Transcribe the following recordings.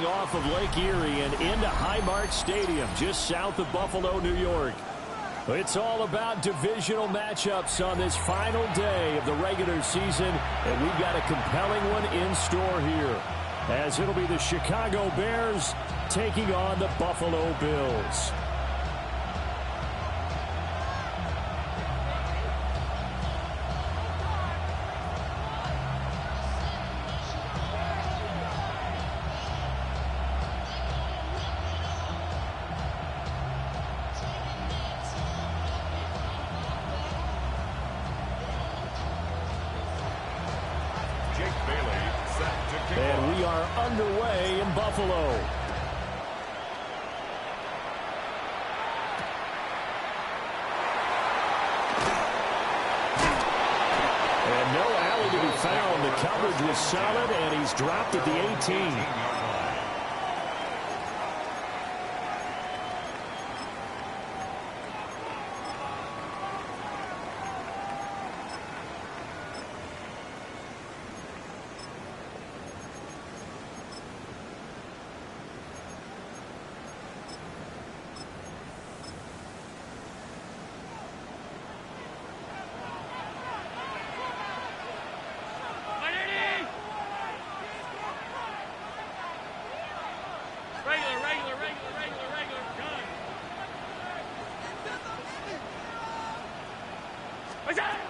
off of Lake Erie and into Highmark Stadium, just south of Buffalo, New York. It's all about divisional matchups on this final day of the regular season, and we've got a compelling one in store here, as it'll be the Chicago Bears taking on the Buffalo Bills. And we are underway in Buffalo. And no alley to be found. The coverage was solid, and he's dropped at the 18.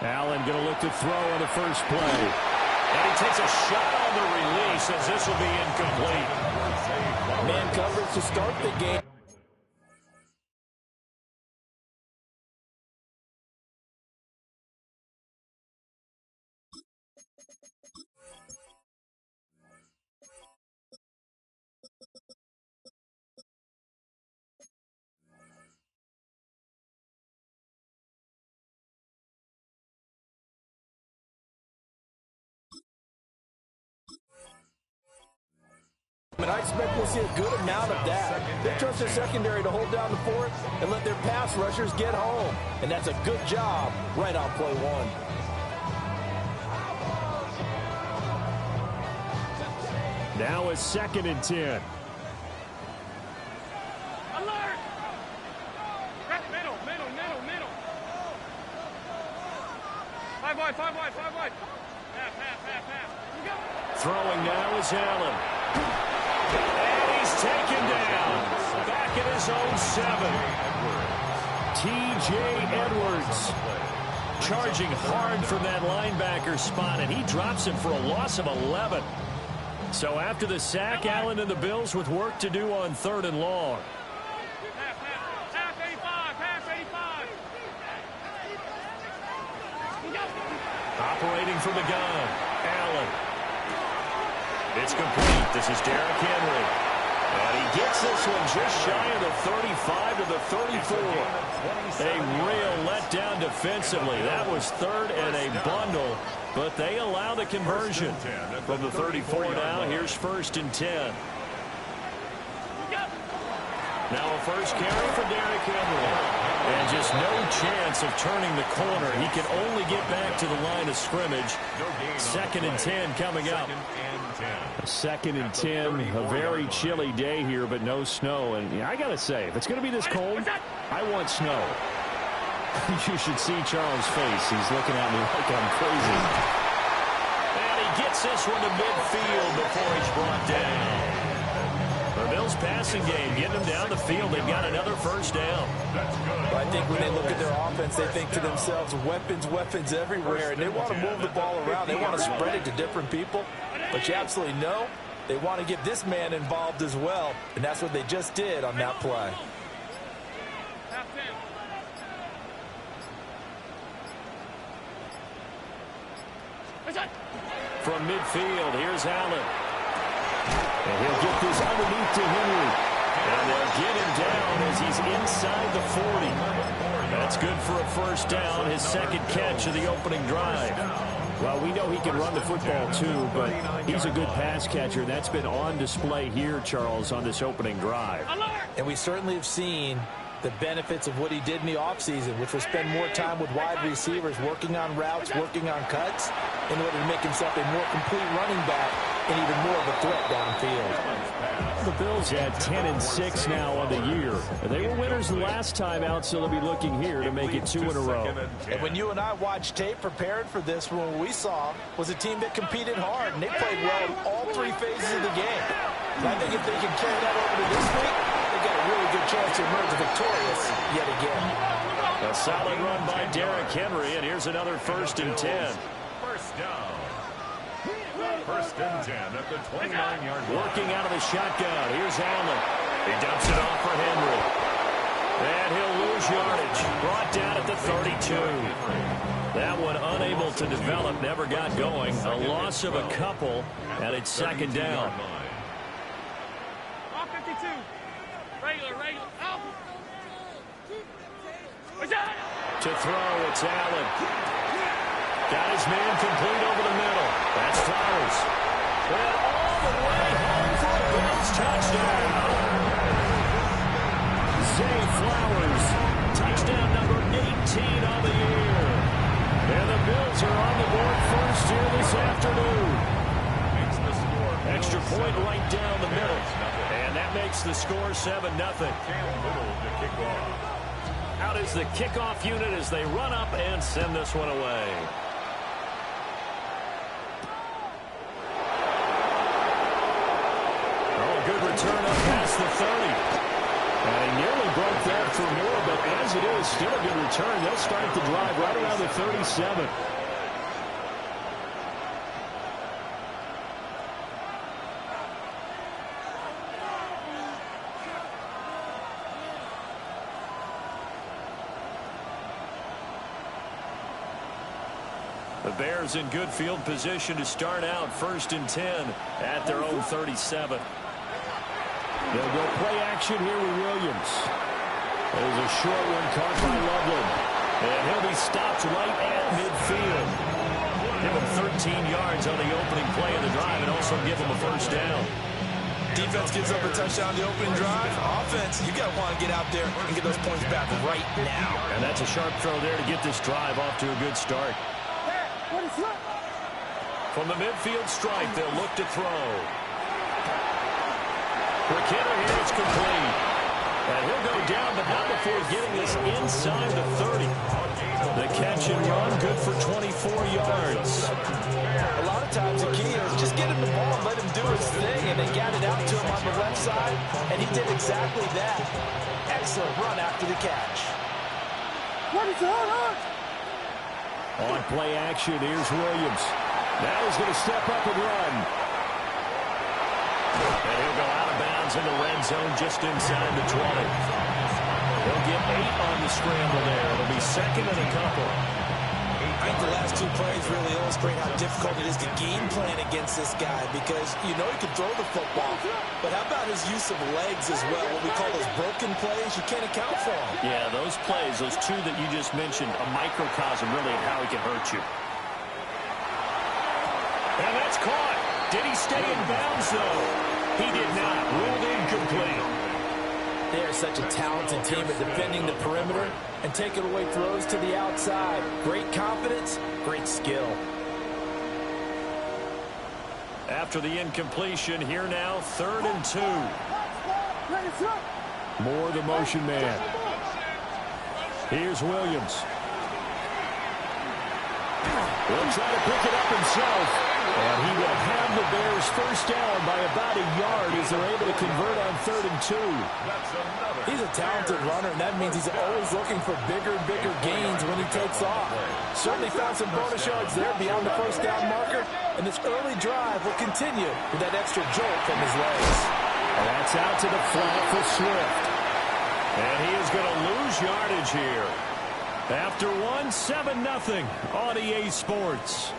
Allen going to look to throw on the first play. And he takes a shot on the release as this will be incomplete. Man coverage to start the game. And I expect we'll see a good amount of that. They trust their secondary to hold down the fort and let their pass rushers get home. And that's a good job right on play one. Now a 2nd and 10. Alert! Middle. 5 wide. Pass. Throwing now is Allen. And he's taken down. Back at his own 7. T.J. Edwards charging hard from that linebacker spot, and he drops him for a loss of 11. So after the sack, Allen and the Bills with work to do on 3rd and long. Pass 85. Operating from the gun, Allen. It's complete. This is Derrick Henry. And he gets this one just shy of the 35 to the 34. A real letdown defensively. That was 3rd and a bundle, but they allow the conversion. From the 34 now, here's 1st and 10. Now a first carry for Derrick Henry. And just no chance of turning the corner. He can only get back to the line of scrimmage. 2nd and 10 coming up. 2nd and 10, a very chilly day here, but no snow. And I got to say, if it's going to be this cold, I want snow. You should see Charles' face. He's looking at me like I'm crazy. And he gets this one to midfield before he's brought down. The Bills passing game, getting them down the field. They've got another 1st down. But I think when they look at their offense, they think to themselves, weapons everywhere, and they want to move the ball around. They want to spread it to different people. But you absolutely know they want to get this man involved as well, and that's what they just did on that play. From midfield, here's Allen. And he'll get this underneath to Henry. And they'll get him down as he's inside the 40. That's good for a 1st down, his 2nd catch of the opening drive. Well, we know he can run the football too, but he's a good pass catcher. That's been on display here, Charles, on this opening drive. And we certainly have seen the benefits of what he did in the offseason, which was spend more time with wide receivers, working on routes, working on cuts, in order to make himself a more complete running back and even more of a threat downfield. the Bills at 10-6 now on the year. They were winners the last time out, so they'll be looking here to make it 2 in a row. And when you and I watched tape prepared for this, what we saw was a team that competed hard, and they played well in all 3 phases of the game. And I think if they can carry that over to this week, they've got a really good chance to emerge victorious yet again. A solid run by Derrick Henry, and here's another 1st and 10. First down. 1st and 10 at the 29-yard line. Working out of the shotgun. Here's Allen. He dumps it off for Henry. And he'll lose yardage. Brought down at the 32. That one unable to develop, never got going. A loss of a couple, and it's 2nd down. Off 52. Regular. Out. To throw, it's Allen. Got his man complete over the middle. That's Flowers. And all the way home for a Bills touchdown. Zay Flowers, touchdown number 18 on the year. And the Bills are on the board first here this afternoon. Extra point right down the middle. And that makes the score 7-0. Out is the kickoff unit as they run up and send this one away. Good return up past the 30. And he nearly broke that for more, but as it is, still a good return. They'll start the drive right around the 37. The Bears in good field position to start out 1st and 10 at their own 37. They'll go play action here with Williams. There's a short one caught by Loveland. And he'll be stopped right at midfield. Give him 13 yards on the opening play of the drive and also give him a 1st down. Defense gives up a touchdown on the opening drive. Offense, you got to want to get out there and get those points back right now. And that's a sharp throw there to get this drive off to a good start. From the midfield stripe, they'll look to throw. McKenna here, it's complete. And he'll go down, but not before getting this inside the 30. The catch and run, good for 24 yards. A lot of times the key is just get him the ball and let him do his thing, and they got it out to him on the left side, and he did exactly that. Excellent run after the catch. On play action, here's Williams. Now he's going to step up and run. And he'll go out of bounds in the red zone just inside the 20. He'll get 8 on the scramble there. It'll be 2nd and a couple. I think the last 2 plays really illustrate how difficult it is to game plan against this guy because you know he can throw the football, but how about his use of legs as well, what we call those broken plays? You can't account for them. Yeah, those plays, those 2 that you just mentioned, a microcosm really of how he can hurt you. And that's caught. Did he stay in bounds, though? He did not. Ruled incomplete. They are such a talented team at defending the perimeter and taking away throws to the outside. Great confidence, great skill. After the incompletion, here now, 3rd and 2. Moore, the motion man. Here's Williams. He'll try to pick it up himself. And he will have the Bears 1st down by about a yard as they're able to convert on 3rd and 2. He's a talented runner, and that means he's always looking for bigger and bigger gains when he takes off. Certainly found some bonus yards there beyond the 1st down marker, and this early drive will continue with that extra jolt from his legs. And that's out to the flat for Swift. And he is going to lose yardage here. After 7-0 on EA Sports.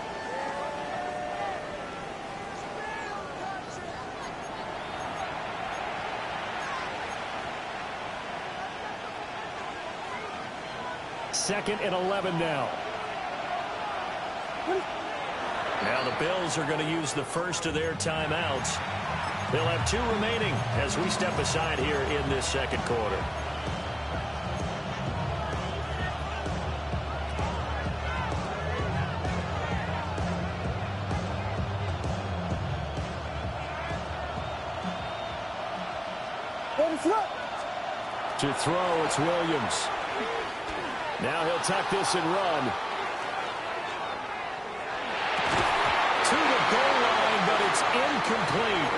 Second and 11 now. Now the Bills are going to use the first of their timeouts. They'll have 2 remaining as we step aside here in this 2nd quarter. To throw, it's Williams. Now he'll tuck this and run. To the goal line, but it's incomplete.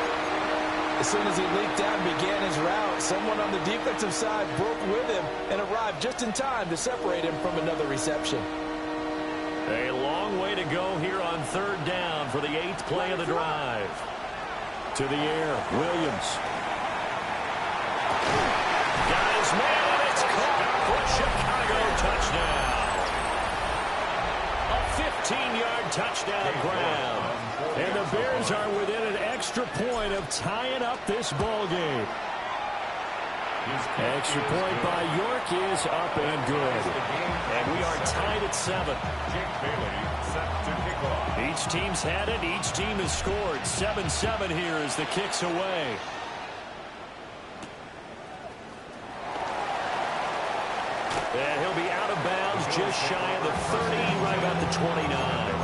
As soon as he leaked out and began his route, someone on the defensive side broke with him and arrived just in time to separate him from another reception. A long way to go here on third down for the 8th play of the drive. To the air, Williams. Got his man, and it's caught for Chicago touchdown. A 15-yard touchdown grab. And the Bears are within an extra point of tying up this ball game. Extra point by York is up and good. And we are tied at 7. Each team's had it. Each team has scored. 7-7 here as the kick's away. And he'll be out of bounds just shy of the 30, right about the 29.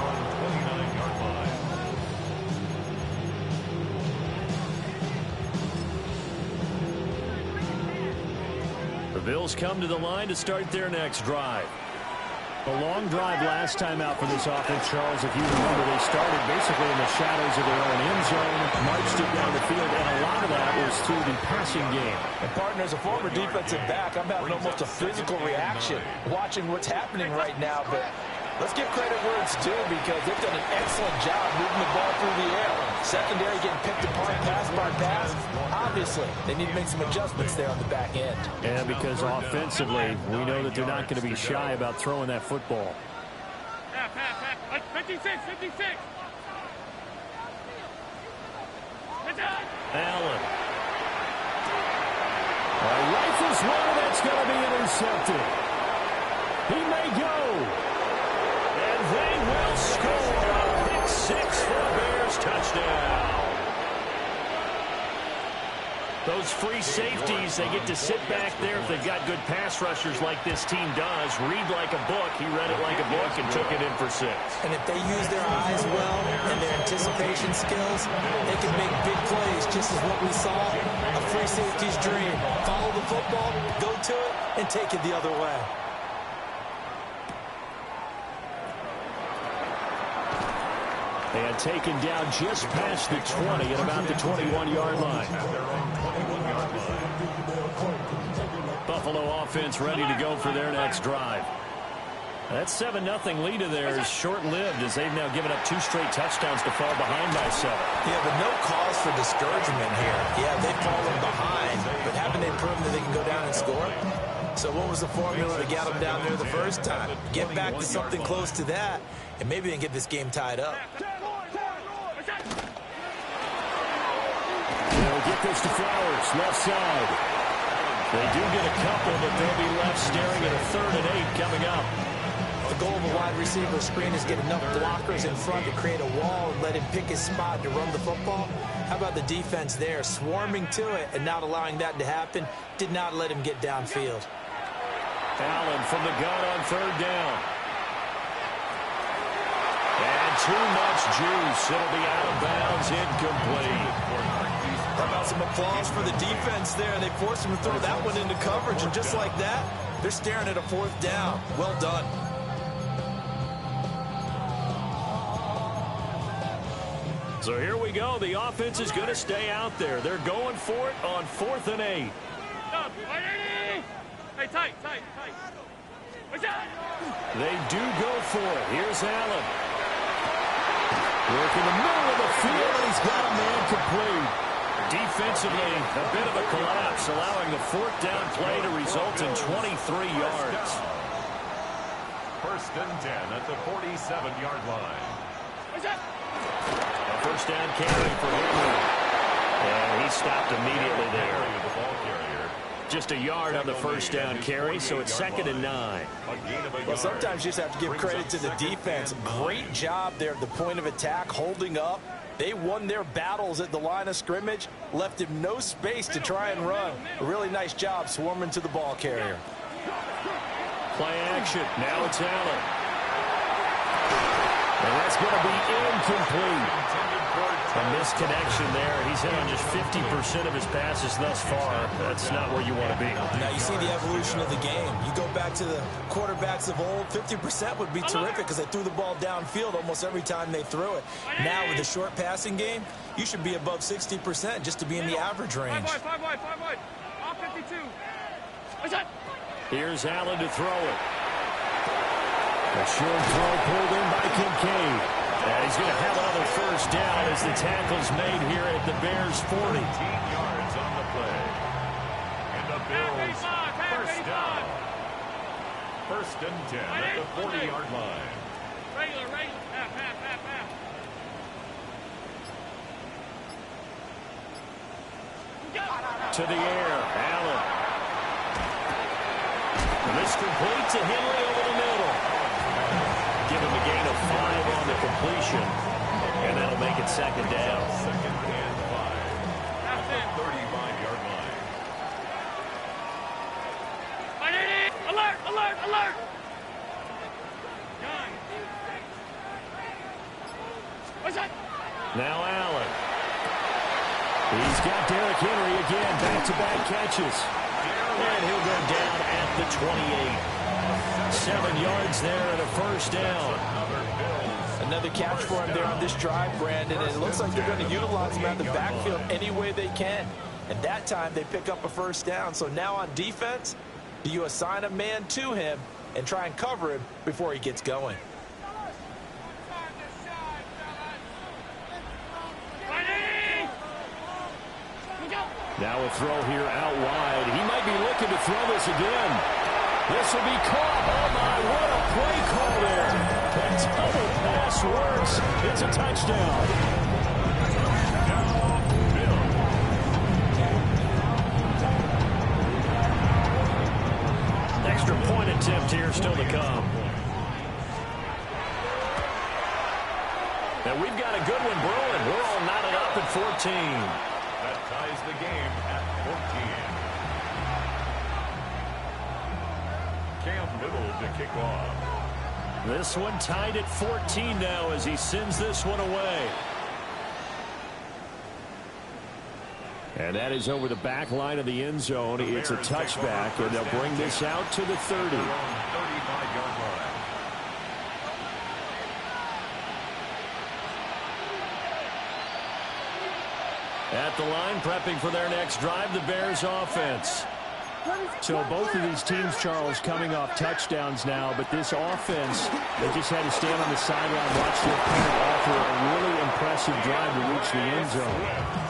The Bills come to the line to start their next drive. A long drive last time out for this offense, Charles. If you remember, they started basically in the shadows of their own end zone, marched it down the field, and a lot of that was through the passing game. And, partner, as a former defensive back, I'm having almost a physical reaction watching what's happening right now. But let's give credit where it's due because they've done an excellent job moving the ball through the air. Secondary getting picked apart pass by pass. Obviously, they need to make some adjustments there on the back end. Yeah, because offensively, we know that they're not going to be shy about throwing that football. 56, 56. Allen. Rifles one, that's going to be intercepted. He may go. And they will score a pick 6 for a Bears touchdown. Those free safeties, they get to sit back there if they've got good pass rushers like this team does. Read like a book. He read it like a book and took it in for 6. And if they use their eyes well and their anticipation skills, they can make big plays, just as what we saw, a free safety's dream. Follow the football, go to it, and take it the other way. And taken down just past the 20 at about the 21-yard line. Buffalo offense ready to go for their next drive. That 7-0 lead of theirs is short-lived as they've now given up 2 straight touchdowns to fall behind by 7. Yeah, but no cause for discouragement here. Yeah, they've fallen behind, but haven't they proven that they can go down and score? So what was the formula to get them down there the first time? Get back to something close to that, and maybe they can get this game tied up. They'll get this to Flowers, left side. They do get a couple, but they'll be left staring at a 3rd and 8 coming up. The goal of a wide receiver screen is get enough blockers in front to create a wall and let him pick his spot to run the football. How about the defense there, swarming to it and not allowing that to happen? Did not let him get downfield. Allen from the gun on 3rd down. And too much juice. It'll be out of bounds, incomplete. How about some applause for the defense there? They forced him to throw that one into coverage, and just like that, they're staring at a 4th down. Well done. So here we go. The offense is going to stay out there. They're going for it on 4th and 8. Hey, tight. They do go for it. Here's Allen. Work in the middle of the field. He's got a man complete. Defensively, a bit of a collapse, allowing the 4th down play to result in 23 yards. 1st and 10 at the 47-yard line. A 1st down carry for Henry. And he stopped immediately there. Just a yard on the 1st down carry, so it's 2nd and 9. Well, sometimes you just have to give credit to the defense. Great job there at the point of attack, holding up. They won their battles at the line of scrimmage, left him no space to try and run. A really nice job swarming to the ball carrier. Play action. Now it's Allen. And that's going to be incomplete. A misconnection there. He's hit on just 50% of his passes thus far. That's not where you want to be. Now you see the evolution of the game. You go back to the quarterbacks of old, 50% would be terrific because they threw the ball downfield almost every time they threw it. Now with the short passing game, you should be above 60% just to be in the average range. 5 wide. All 52. What's that? Here's Allen to throw it. A short throw pulled in by Kincaid. And he's going to have another first down as the tackle's made here at the Bears' 40. 18 yards on the play. And the Bills first down. First and 10 at the 40-yard line. Regular. Half. To the air, Allen. And this complete to Henry over the middle. Give him a gain of 5 on the completion. And that'll make it second down. Second and 5 at the 35-yard line. Alert! What's that? Now Allen. He's got Derrick Henry again, back-to-back catches. And he'll go down at the 28. 7 yards there and a first down. Another catch for him there on this drive, Brandon, and it looks like they're going to utilize him out of the backfield any way they can. And that time they pick up a first down. So now on defense, do you assign a man to him and try and cover him before he gets going? Now a throw here out wide. He might be looking to throw this again. This will be caught. Oh, my, what a play call there. That double pass works. It's a touchdown. Extra point attempt here still to come. And we've got a good one brewing. We're all knotted up at 14. That ties the game at 14. Cam Little to kick off. This one tied at 14 now as he sends this one away. And that is over the back line of the end zone. It's a touchback, and they'll bring this out to the 30. 35-yard line. At the line, prepping for their next drive, the Bears offense. So both of these teams, Charles, coming off touchdowns now, but this offense, they just had to stand on the sideline, watch their opponent offer a really impressive drive to reach the end zone.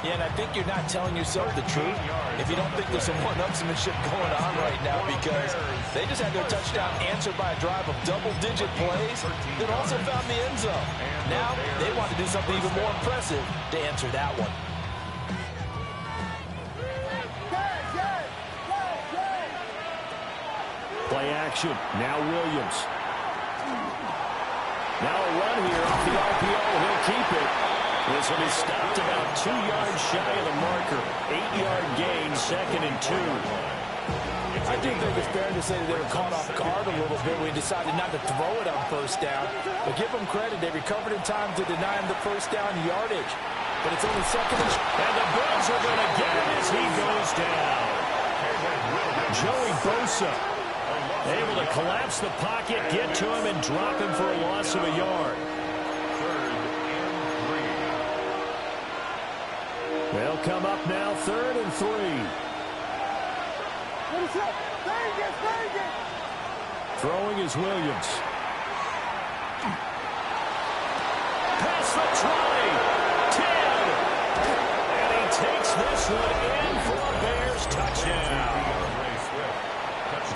Yeah, and I think you're not telling yourself the truth if you don't think there's some one-upsmanship going on right now, because they just had their touchdown answered by a drive of double-digit plays that also found the end zone. Now they want to do something even more impressive to answer that one. Play action. Now Williams. Now a run here off the RPO. He'll keep it. This will be stopped about 2 yards shy of the marker. 8-yard gain, 2nd and 2. I do think it's fair to say that they were caught off guard a little bit when he decided not to throw it on first down. But give them credit. They recovered in time to deny him the first down yardage. But it's only 2nd and... And the Bills are going to get it as he goes down. Joey Bosa able to collapse the pocket, get to him, and drop him for a loss of a yard. 3rd and 3. They'll come up now, 3rd and 3. Throwing is Williams. Past the 20. 10. And he takes this one in for a Bears touchdown.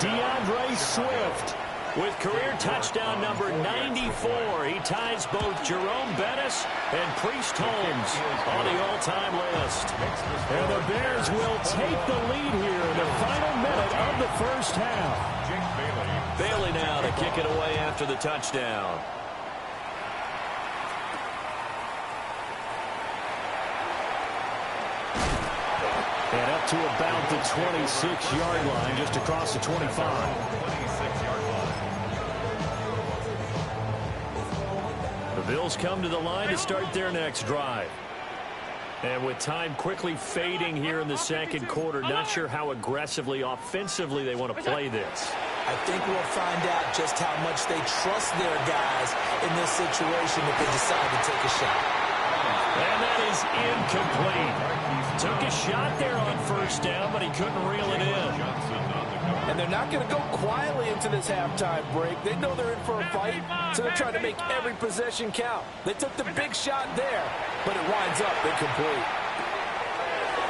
DeAndre Swift with career touchdown number 94. He ties both Jerome Bettis and Priest Holmes on the all-time list. And the Bears will take the lead here in the final minute of the first half. Bailey now to kick it away after the touchdown. And up to about the 26-yard line, just across the 25. 26-yard line. The Bills come to the line to start their next drive. And with time quickly fading here in the second quarter, not sure how aggressively, offensively they want to play this. I think we'll find out just how much they trust their guys in this situation if they decide to take a shot. And that is incomplete. Took a shot there on first down, but he couldn't reel it in. And they're not going to go quietly into this halftime break. They know they're in for a fight, so they're trying to make every possession count. They took the big shot there, but it winds up incomplete.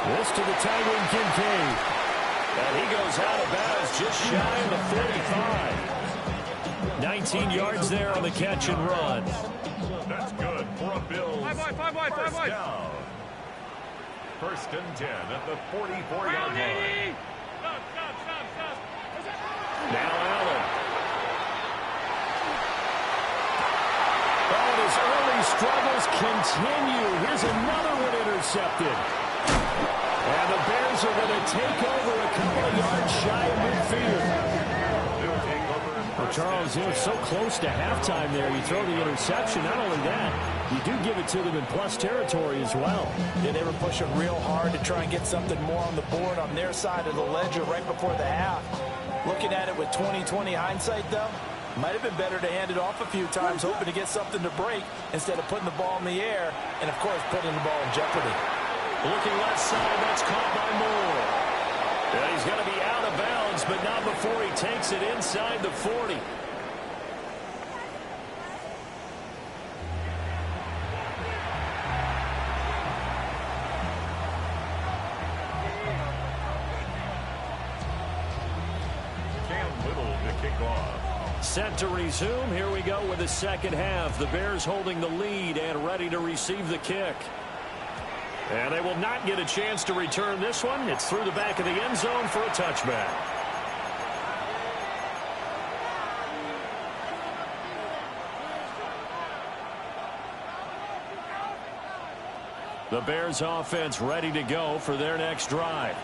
This to the tight end, Kincaid. And he goes out of bounds just shy of the 45. 19 yards there on the catch and run. That's good for a Bills. Five wide. Down. First and 10 at the 44-yard line. Stop. Now Allen. Oh, his early struggles continue. Here's another one intercepted. And the Bears are going to take over a couple of yards shy of midfield. Well, Charles, you know, so close to halftime there. You throw the interception. Not only that, you do give it to them in plus territory as well. Yeah, they were pushing real hard to try and get something more on the board on their side of the ledger right before the half. Looking at it with 20/20 hindsight, though, might have been better to hand it off a few times, hoping to get something to break instead of putting the ball in the air and, of course, putting the ball in jeopardy. Looking left side, that's caught by Moore. And he's going to be out of bounds, but not before he takes it inside the 40. Cam Little to kick off. Set to resume. Here we go with the second half. The Bears holding the lead and ready to receive the kick. And they will not get a chance to return this one. It's through the back of the end zone for a touchback. The Bears offense ready to go for their next drive.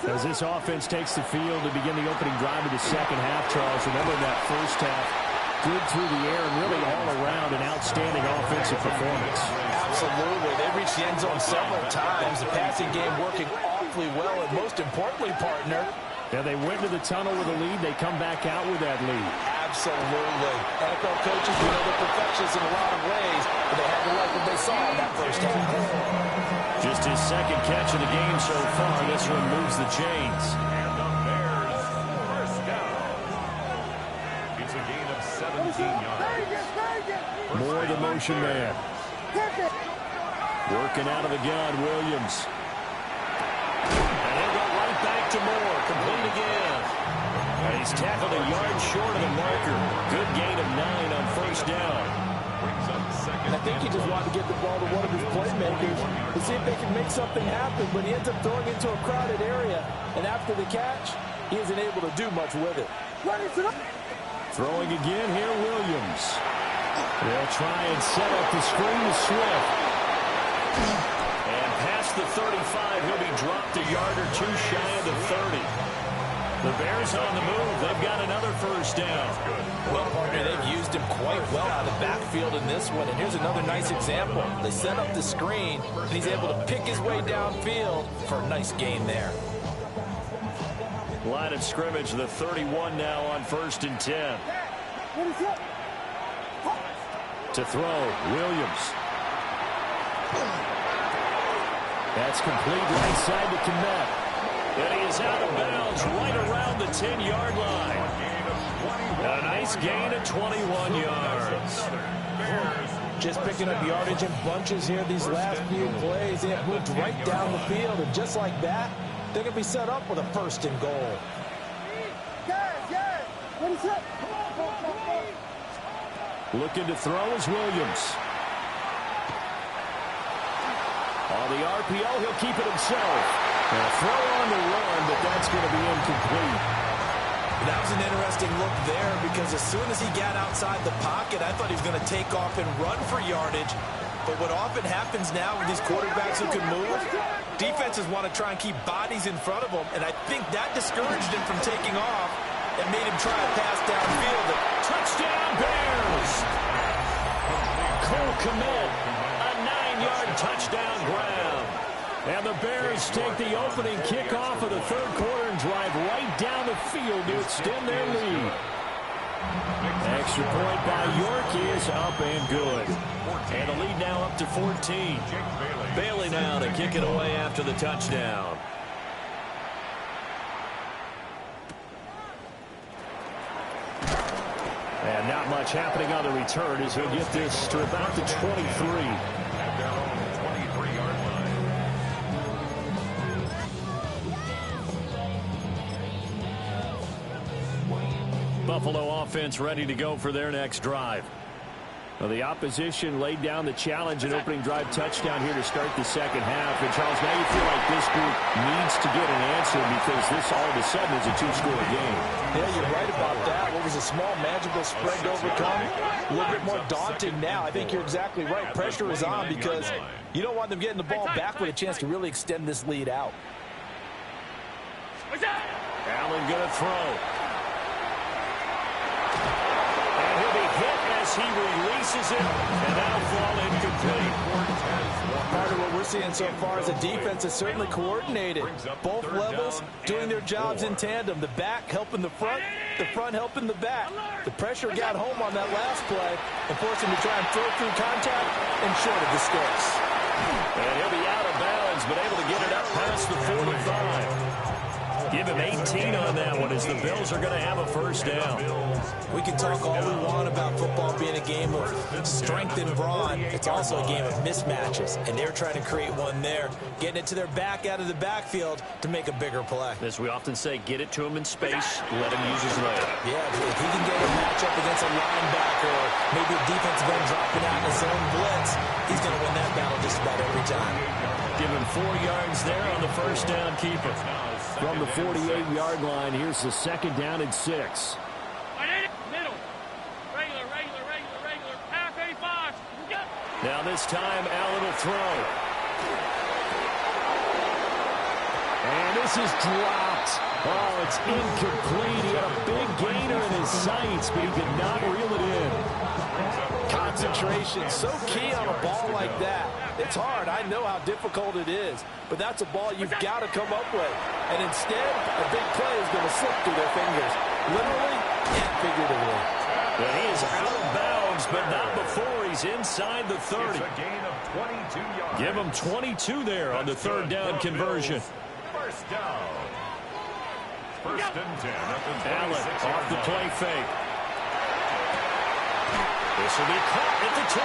As this offense takes the field to begin the opening drive of the second half, Charles, remember that first half, good through the air and really all around an outstanding offensive performance. Absolutely. They reached the end zone several times. The passing game working awfully well, and most importantly, partner, Yeah, they went to the tunnel with a lead. They come back out with that lead. absolutely. NFL coaches, we know they're perfectionists in a lot of ways, but they had to like what they saw in that first half. Just his second catch of the game so far. This one moves the chains. And the Bears first down. It's a gain of 17 yards. More the motion man. Working out of the gun, Williams. And he'll go right back to Moore. Complete again. And he's tackled a yard short of the marker. Good gain of 9 on first down. Brings up second. And I think he just wanted to get the ball to one of his playmakers to see if they can make something happen, but he ends up throwing into a crowded area. And after the catch, he isn't able to do much with it. Throwing again here, Williams. They'll try and set up the screen to Swift. And past the 35, he'll be dropped a yard or two shy of the 30. The Bears on the move. They've got another first down. Well, partner, they've used him quite well out of the backfield in this one. And here's another nice example. They set up the screen, and he's able to pick his way downfield for a nice gain there. Line of scrimmage, the 31 now on first and 10. To throw, Williams. That's complete right side to Kmet. And he is out of bounds right around the 10-yard line. A nice gain of 21 yards. Just picking up yardage in bunches here these last few plays. They have moved right down the field, and just like that, they're going to be set up with a first and goal. Looking to throw is Williams. On the RPO, he'll keep it himself. And a throw on the run, but that's going to be incomplete. That was an interesting look there because as soon as he got outside the pocket, I thought he was going to take off and run for yardage. But what often happens now with these quarterbacks who can move, defenses want to try and keep bodies in front of them, and I think that discouraged him from taking off and made him try a pass downfield. Touchdown, Bears! Cole Kmet, a 7-yard touchdown grab. And the Bears take the opening kickoff of the third quarter and drive right down the field to extend their lead. Extra point by York is up and good. And the lead now up to 14. Bailey now to kick it away after the touchdown. And not much happening on the return as he'll get this to about the 23. At their own 23-yard line. Buffalo offense ready to go for their next drive. Well, the opposition laid down the challenge and opening drive touchdown here to start the second half. And, Charles, now you feel like this group needs to get an answer because this all of a sudden is a two-score game. Yeah, you're right about that. What was a small, magical spread to overcome? A little bit more daunting now. I think you're exactly right. Pressure is on because you don't want them getting the ball back with a chance to really extend this lead out. Allen going to throw. And he'll be hit as he releases it, and that'll fall incomplete. Part of what we're seeing so far is the defense is certainly coordinated. Both levels doing their jobs in tandem. The back helping the front helping the back. The pressure got home on that last play and forced him to try and throw through contact and short of the sticks. And he'll be out of bounds, but able to get it up past the 45. Give him 18 on that one as the Bills are going to have a first down. We can talk all we want about football being a game of strength and brawn. It's also a game of mismatches, and they're trying to create one there, getting it to their back out of the backfield to make a bigger play. As we often say, get it to him in space, let him use his leg. Yeah, if he can get a matchup against a linebacker or maybe a defensive end dropping out in his own blitz, he's going to win that battle just about every time. Give him 4 yards there on the first down keeper. From the 48-yard line, here's the second down and 6. Middle. Regular. Half 85. Now this time, Allen will throw. And this is dropped. Oh, it's incomplete. He had a big gainer in his sights, but he did not reel it in. Concentration, so key on a ball like that. It's hard. I know how difficult it is, but that's a ball you've got to come up with. And instead, a big play is going to slip through their fingers, literally and figuratively. And he is out of bounds, but not before he's inside the 30. It's a gain of 22 yards. Give him 22 there on the third down conversion. First down. First and 10 at the 26 Allen off the play fake. This will be caught at the 2.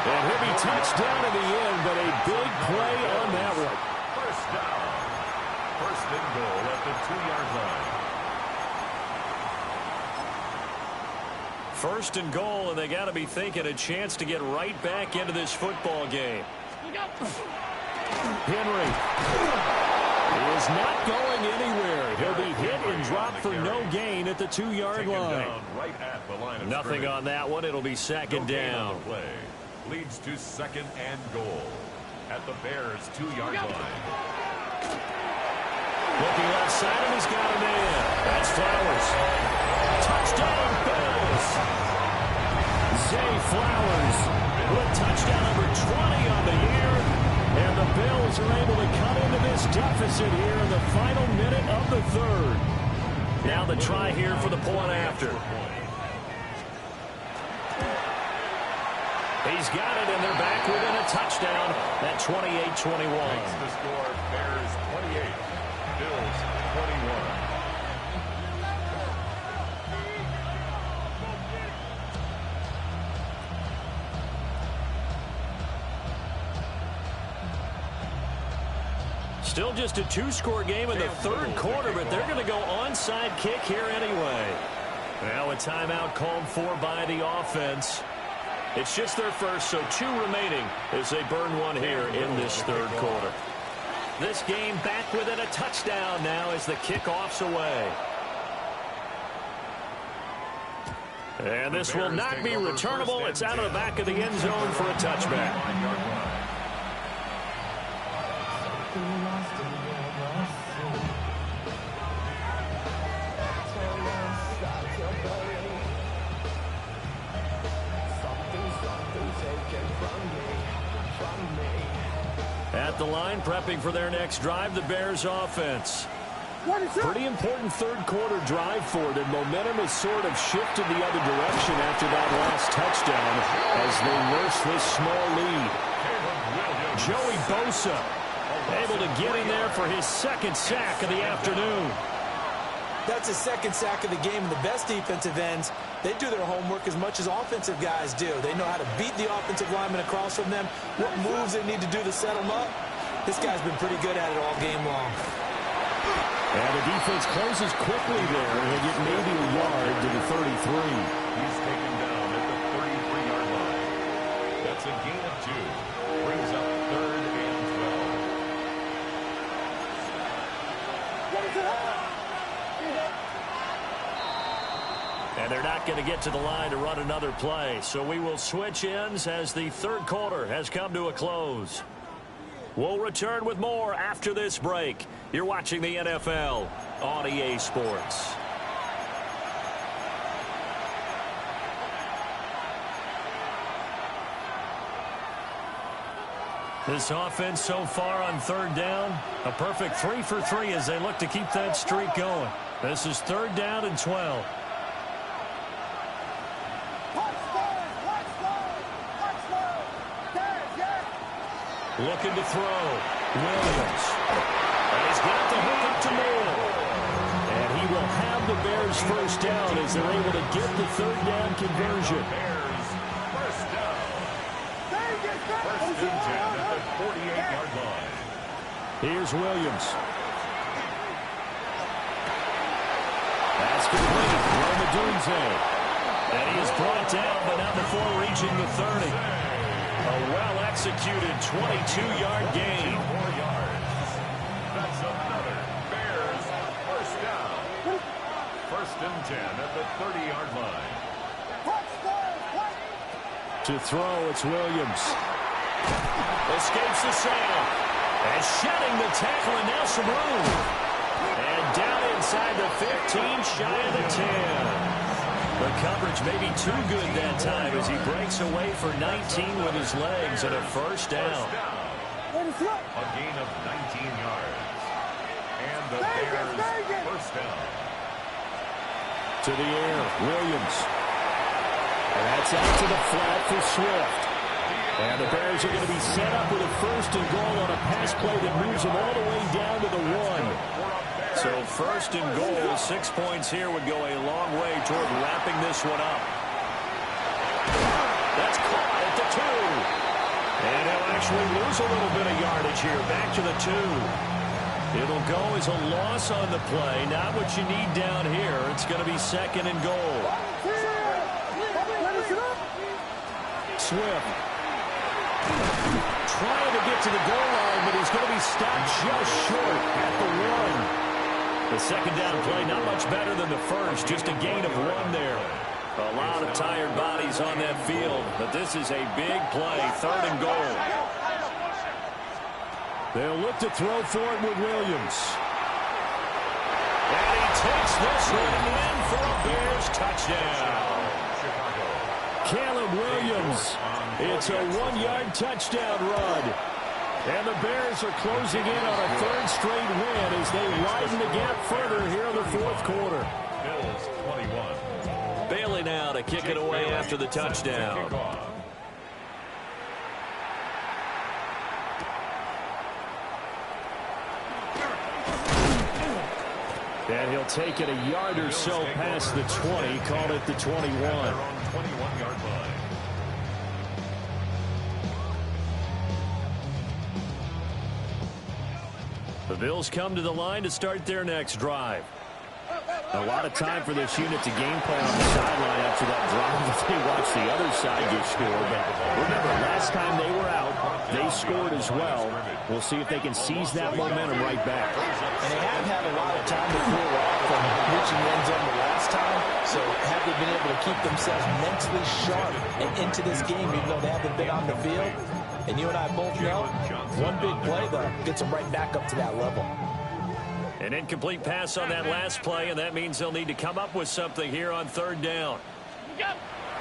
And he'll be touched down in the end, but a big play on that one. First down. First and goal at the 2-yard line. First and goal, and they got to be thinking a chance to get right back into this football game. Henry is not going anywhere. He'll be hit and dropped for no gain at the 2-yard line. Right at the line of Nothing scrimmage. on that one. It'll be second down. Play leads to second and goal at the Bears' 2-yard line. Looking left side, and he's got him in. That's Flowers. Touchdown, Bills. Zay Flowers with touchdown number 20 on the year. And the Bills are able to cut into this deficit here in the final minute of the third. Now the try here for the point after. He's got it, and they're back within a touchdown at 28-21. Makes the score Bears 28, Bills 21. Still just a 2-score game in the third quarter, but they're going to go onside kick here anyway. Now a timeout called for by the offense. It's just their first, so 2 remaining as they burn one here in this third quarter. This game back within a touchdown now as the kickoff's away. And this will not be returnable. It's out of the back of the end zone for a touchback. at the line, prepping for their next drive, the Bears offense. Pretty important third-quarter drive for them. Momentum has sort of shifted the other direction after that last touchdown as they nurse this small lead. Joey Bosa able to get in there for his second sack of the afternoon. That's his second sack of the game. And the best defensive ends, they do their homework as much as offensive guys do. They know how to beat the offensive lineman across from them, what moves they need to do to set them up. This guy's been pretty good at it all game long. And the defense closes quickly there. He'll get maybe a yard to the 33. He's taken down at the 33-yard line. That's a gain of 2. Brings up 3rd and 12. And they're not going to get to the line to run another play. So we will switch ends as the third quarter has come to a close. We'll return with more after this break. You're watching the NFL on EA Sports. This offense so far on third down, a perfect 3 for 3 as they look to keep that streak going. This is 3rd down and 12. Looking to throw. Williams. And he's got the hook up to Moore. And he will have the Bears first down as they're able to get the 3rd down conversion. Bears first down. First and 10 at the 48-yard line. Here's Williams. That's complete. Roma Dunze. And he is brought down, but not before reaching the 30. A well-executed 22-yard gain. 4 yards. That's another Bears first down. First and 10 at the 30-yard line. To throw, it's Williams. Escapes the sail. And shedding the tackle, and now some room. And down inside the 15, shy of the 10. The coverage may be too good that time as he breaks away for 19 with his legs and a first down. A gain of 19 yards. And the Bears first down. To the air, Williams. And that's out to the flat for Swift. And the Bears are going to be set up with a 1st and goal on a pass play that moves them all the way down to the 1. So 1st and goal, 6 points here would go a long way toward wrapping this one up. That's caught at the 2. And he'll actually lose a little bit of yardage here. Back to the 2. It'll go as a loss on the play. Not what you need down here. It's going to be 2nd and goal. Swift. Trying to get to the goal line, but he's going to be stopped just short at the 1. The second down play, not much better than the first, just a gain of 1 there. A lot of tired bodies on that field, but this is a big play, 3rd and goal. They'll look to throw for it with Williams. And he takes this one in for a Bears touchdown. Caleb Williams, it's a 1-yard touchdown run. And the Bears are closing in on a 3rd straight win as they widen the gap further here in the 4th quarter. Bills 21. Bailey now to kick it away after the touchdown. And he'll take it a yard or so past the 20, called it the 21. 21-yard line. The Bills come to the line to start their next drive. A lot of time for this unit to game plan on the sideline after that drive if they watch the other side get scored. But remember, last time they were out, they scored as well. We'll see if they can seize that momentum right back. And they have had a lot of time to cool off from reaching the end zone the last time. So have they been able to keep themselves mentally sharp and into this game even though they haven't been on the field? And you and I both know, one big play, though, gets them right back up to that level. An incomplete pass on that last play, and that means they'll need to come up with something here on 3rd down.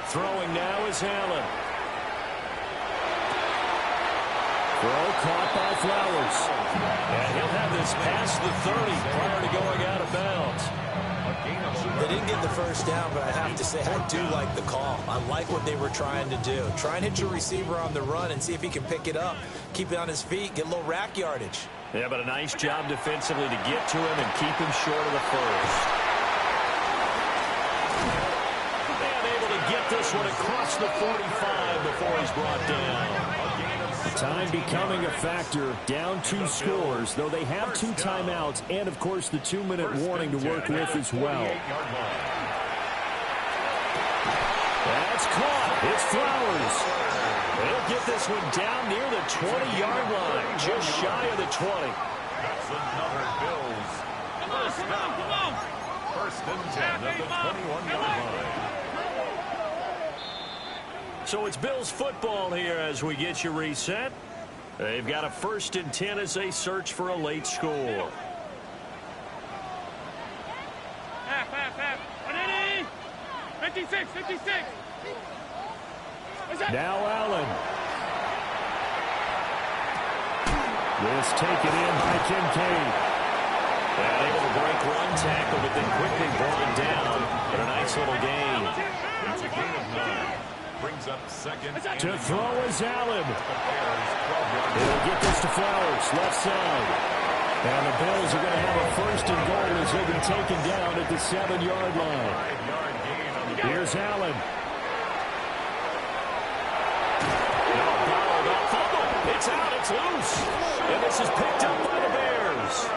Throwing now is Allen. Throw caught by Flowers. And he'll have this past the 30 prior to going out of bounds. They didn't get the first down, but I have to say I do like the call. I like what they were trying to do. Try and hit your receiver on the run and see if he can pick it up. Keep it on his feet, get a little rack yardage. Yeah, but a nice job defensively to get to him and keep him short of the first. And able to get this one across the 45 before he's brought down. Time becoming a factor, down 2 scores, though they have 2 timeouts and, of course, the 2-minute warning to work with as well. That's caught. It's Flowers. They'll get this one down near the 20-yard line, just shy of the 20. That's another Bills. Come on. First and 10 at the 21-yard line. So it's Bills football here as we get you reset. They've got a 1st and 10 as they search for a late score. Half. 56. Now Allen. This taken in by Kincaid. And able to break one tackle, but then quickly brought down. But a nice little gain. It's a gain of 9. Brings up second. To throw is Allen. He'll get this to Flowers, left side. And the Bills are going to have a 1st and goal as he'll be taken down at the 7-yard line. Here's Allen. It's out, it's loose. And this is picked up by the Bears.